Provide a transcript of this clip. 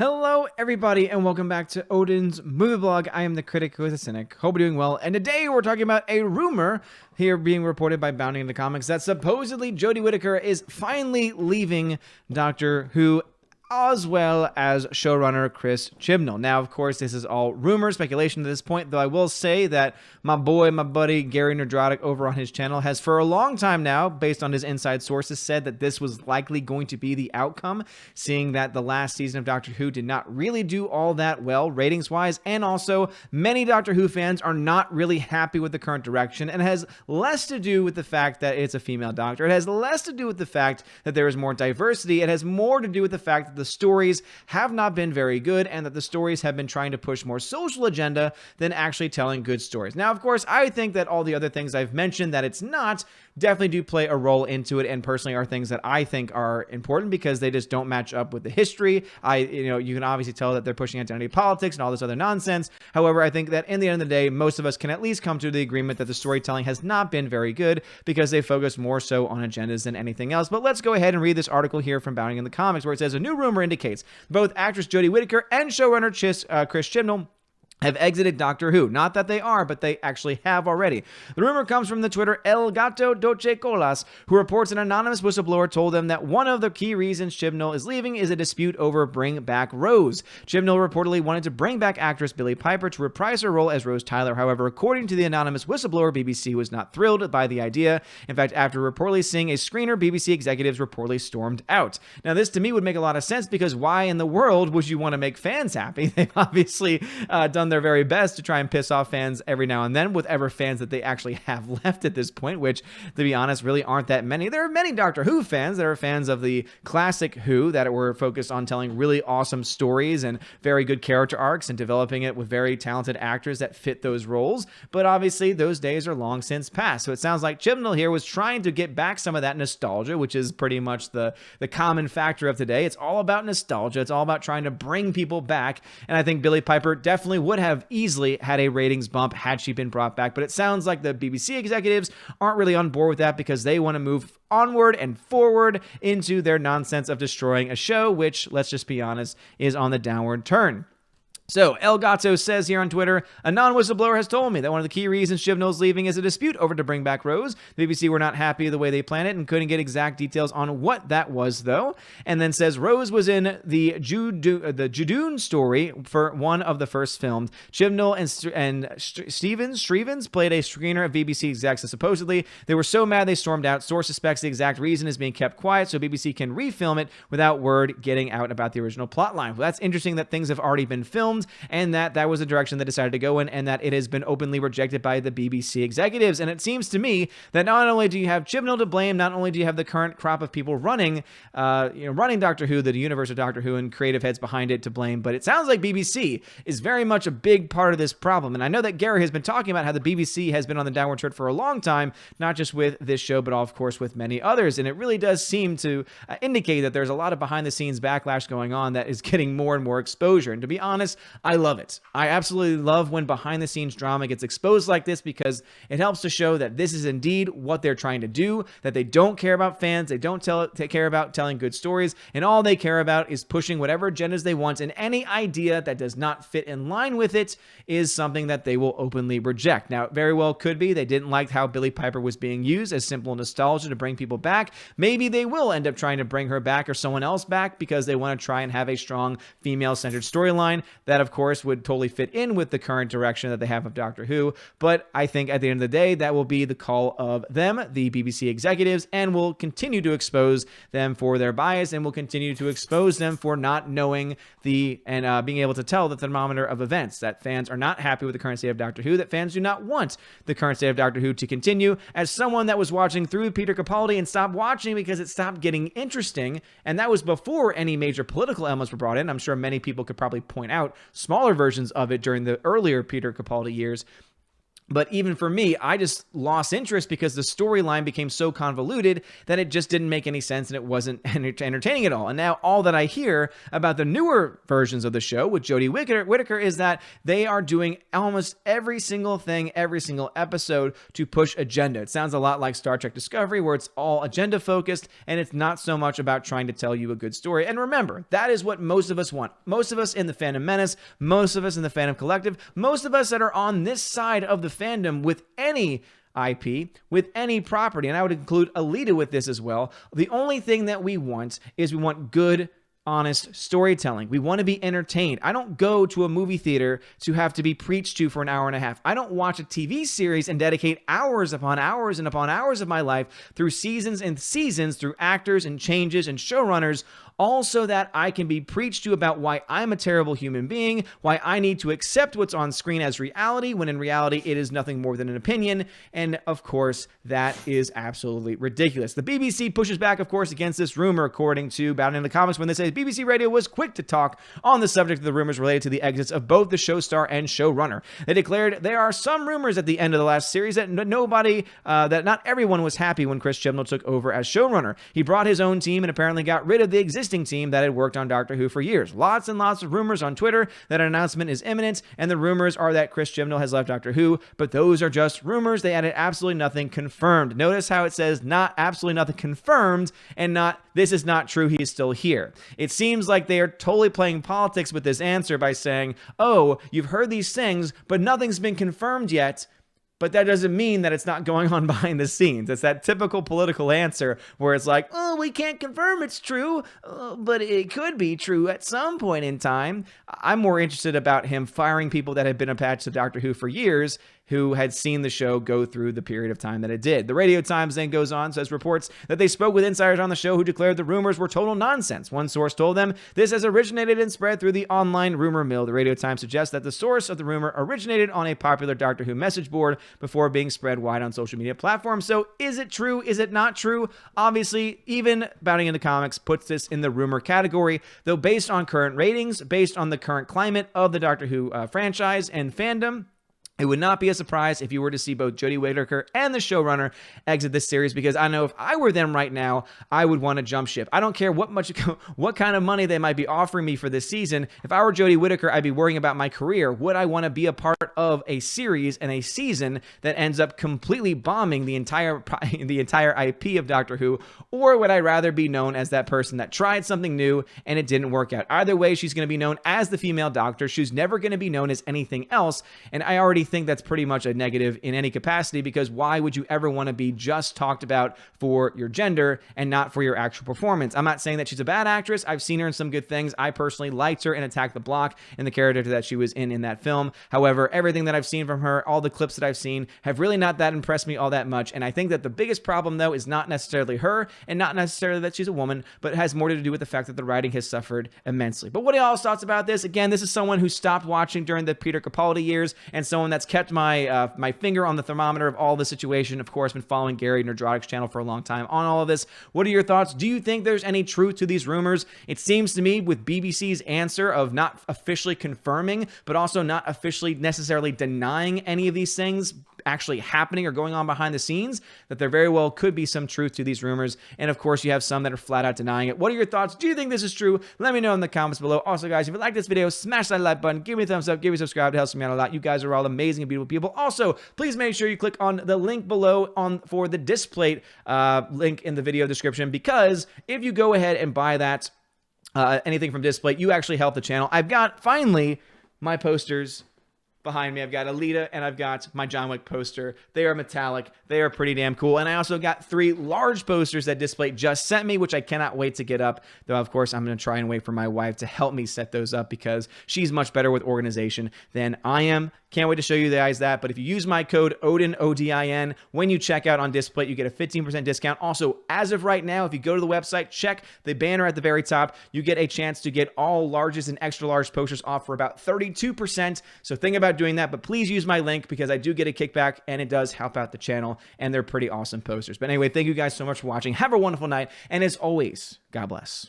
Hello, everybody, and welcome back to Odin's Movie Blog. I am the critic who is a cynic. Hope you're doing well. And today we're talking about a rumor here being reported by Bounding into Comics that supposedly Jodie Whittaker is finally leaving Doctor Who, as well as showrunner Chris Chibnall. Now, of course, this is all rumor, speculation at this point, though I will say that my buddy, Gary Nerdrotic over on his channel has for a long time now, based on his inside sources, said that this was likely going to be the outcome, seeing that the last season of Doctor Who did not really do all that well ratings-wise, and also many Doctor Who fans are not really happy with the current direction, and it has less to do with the fact that it's a female Doctor. It has less to do with the fact that there is more diversity. It has more to do with the fact that the stories have not been very good and that the stories have been trying to push more social agenda than actually telling good stories. Now, of course, I think that all the other things I've mentioned that it's not definitely do play a role into it, and personally are things that I think are important because they just don't match up with the history. You can obviously tell that they're pushing identity politics and all this other nonsense. However, I think that in the end of the day, most of us can at least come to the agreement that the storytelling has not been very good because they focus more so on agendas than anything else. But let's go ahead and read this article here from Bounding in the Comics, where it says a new rumor indicates both actress Jodie Whittaker and showrunner Chris Chibnall have exited Doctor Who. Not that they are, but they actually have already. The rumor comes from the Twitter El Gato Doce Colas, who reports an anonymous whistleblower told them that one of the key reasons Chibnall is leaving is a dispute over Bring Back Rose. Chibnall reportedly wanted to bring back actress Billie Piper to reprise her role as Rose Tyler. However, according to the anonymous whistleblower, BBC was not thrilled by the idea. In fact, after reportedly seeing a screener, BBC executives reportedly stormed out. Now, this to me would make a lot of sense because why in the world would you want to make fans happy? They've obviously done their very best to try and piss off fans every now and then, with ever fans that they actually have left at this point, which, to be honest, really aren't that many. There are many Doctor Who fans that are fans of the classic Who that were focused on telling really awesome stories and very good character arcs and developing it with very talented actors that fit those roles, but obviously those days are long since past. So it sounds like Chibnall here was trying to get back some of that nostalgia, which is pretty much the common factor of today. It's all about nostalgia. It's all about trying to bring people back, and I think Billie Piper definitely would have easily had a ratings bump had she been brought back, but it sounds like the BBC executives aren't really on board with that because they want to move onward and forward into their nonsense of destroying a show, which, let's just be honest, is on the downward turn. So, El Gato says here on Twitter, a non-whistleblower has told me that one of the key reasons Chibnall's leaving is a dispute over to bring back Rose. The BBC were not happy the way they planned it and couldn't get exact details on what that was, though. And then says Rose was in the Judoon story for one of the first films. Chibnall and Strevens played a screener of BBC execs, so supposedly they were so mad they stormed out. Source suspects the exact reason is being kept quiet so BBC can refilm it without word getting out about the original plotline. Well, that's interesting that things have already been filmed, and that was the direction they decided to go in, and that it has been openly rejected by the BBC executives. And it seems to me that not only do you have Chibnall to blame, not only do you have the current crop of people running Doctor Who, the universe of Doctor Who, and creative heads behind it to blame, but it sounds like BBC is very much a big part of this problem. And I know that Gary has been talking about how the BBC has been on the downward turn for a long time, not just with this show, but of course with many others. And it really does seem to indicate that there's a lot of behind-the-scenes backlash going on that is getting more and more exposure. And to be honest, I love it. I absolutely love when behind-the-scenes drama gets exposed like this because it helps to show that this is indeed what they're trying to do, that they don't care about fans, they don't care about telling good stories, and all they care about is pushing whatever agendas they want, and any idea that does not fit in line with it is something that they will openly reject. Now, it very well could be they didn't like how Billie Piper was being used as simple nostalgia to bring people back. Maybe they will end up trying to bring her back or someone else back because they want to try and have a strong female-centered storyline that, of course, would totally fit in with the current direction that they have of Doctor Who. But I think at the end of the day, that will be the call of them, the BBC executives, and will continue to expose them for their bias, and will continue to expose them for not knowing and being able to tell the thermometer of events, that fans are not happy with the current state of Doctor Who, that fans do not want the current state of Doctor Who to continue. As someone that was watching through Peter Capaldi and stopped watching because it stopped getting interesting, and that was before any major political elements were brought in. I'm sure many people could probably point out smaller versions of it during the earlier Peter Capaldi years. But even for me, I just lost interest because the storyline became so convoluted that it just didn't make any sense and it wasn't entertaining at all. And now all that I hear about the newer versions of the show with Jodie Whittaker is that they are doing almost every single thing, every single episode to push agenda. It sounds a lot like Star Trek Discovery, where it's all agenda focused and it's not so much about trying to tell you a good story. And remember, that is what most of us want. Most of us in the Fandom Menace, most of us in the Fandom Collective, most of us that are on this side of the fandom with any IP, with any property, and I would include Alita with this as well. The only thing that we want is we want good, honest storytelling. We want to be entertained. I don't go to a movie theater to have to be preached to for an hour and a half. I don't watch a TV series and dedicate hours upon hours and upon hours of my life through seasons and seasons, through actors and changes and showrunners, all so that I can be preached to about why I'm a terrible human being, why I need to accept what's on screen as reality, when in reality it is nothing more than an opinion. And of course, that is absolutely ridiculous. The BBC pushes back, of course, against this rumor, according to Bound in the Comics, when they say BBC Radio was quick to talk on the subject of the rumors related to the exits of both the show star and showrunner. They declared there are some rumors at the end of the last series that that not everyone was happy when Chris Chibnall took over as showrunner. He brought his own team and apparently got rid of the existing team that had worked on Doctor Who for years. Lots and lots of rumors on Twitter that an announcement is imminent, and the rumors are that Chris Chibnall has left Doctor Who, but those are just rumors. They added absolutely nothing confirmed. Notice how it says not absolutely nothing confirmed and not this is not true, he's still here. It seems like they are totally playing politics with this answer by saying, oh, you've heard these things, but nothing's been confirmed yet. But that doesn't mean that it's not going on behind the scenes. It's that typical political answer where it's like, oh, we can't confirm it's true, but it could be true at some point in time. I'm more interested about him firing people that had been attached to Doctor Who for years, who had seen the show go through the period of time that it did. The Radio Times then goes on, says reports that they spoke with insiders on the show who declared the rumors were total nonsense. One source told them this has originated and spread through the online rumor mill. The Radio Times suggests that the source of the rumor originated on a popular Doctor Who message board before being spread wide on social media platforms. So is it true? Is it not true? Obviously, even Bounding into Comics puts this in the rumor category, though based on current ratings, based on the current climate of the Doctor Who franchise and fandom, it would not be a surprise if you were to see both Jodie Whittaker and the showrunner exit this series, because I know if I were them right now, I would want to jump ship. I don't care what kind of money they might be offering me for this season. If I were Jodie Whittaker, I'd be worrying about my career. Would I want to be a part of a series and a season that ends up completely bombing the entire IP of Doctor Who, or would I rather be known as that person that tried something new and it didn't work out? Either way, she's going to be known as the female Doctor. She's never going to be known as anything else, and I already think that's pretty much a negative in any capacity, because why would you ever want to be just talked about for your gender and not for your actual performance? I'm not saying that she's a bad actress. I've seen her in some good things. I personally liked her in Attack the Block and the character that she was in that film. However, everything that I've seen from her, all the clips that I've seen, have really not that impressed me all that much. And I think that the biggest problem, though, is not necessarily her and not necessarily that she's a woman, but it has more to do with the fact that the writing has suffered immensely. But what are y'all's thoughts about this? Again, this is someone who stopped watching during the Peter Capaldi years and someone that's kept my finger on the thermometer of all the situation. Of course, been following Gary Nerdrotic's channel for a long time on all of this. What are your thoughts? Do you think there's any truth to these rumors? It seems to me, with BBC's answer of not officially confirming, but also not officially necessarily denying any of these things actually happening or going on behind the scenes, that there very well could be some truth to these rumors. And of course, you have some that are flat out denying it. What are your thoughts? Do you think this is true? Let me know in the comments below. Also, guys, if you like this video, smash that like button, give me a thumbs up, give me a subscribe. It helps me out a lot. You guys are all amazing and beautiful people. Also, please make sure you click on the link below for the Displate link in the video description, because if you go ahead and buy that, anything from Displate, you actually help the channel. I've got, finally, my posters behind me. I've got Alita and I've got my John Wick poster. They are metallic. They are pretty damn cool. And I also got 3 large posters that Displate just sent me, which I cannot wait to get up. Though, of course, I'm going to try and wait for my wife to help me set those up, because she's much better with organization than I am. Can't wait to show you guys that. But if you use my code Odin, ODIN, when you check out on Displate, you get a 15% discount. Also, as of right now, if you go to the website, check the banner at the very top, you get a chance to get all larges and extra large posters off for about 32%. So think about doing that, but please use my link, because I do get a kickback and it does help out the channel, and they're pretty awesome posters. But anyway, thank you guys so much for watching. Have a wonderful night, and as always, God bless.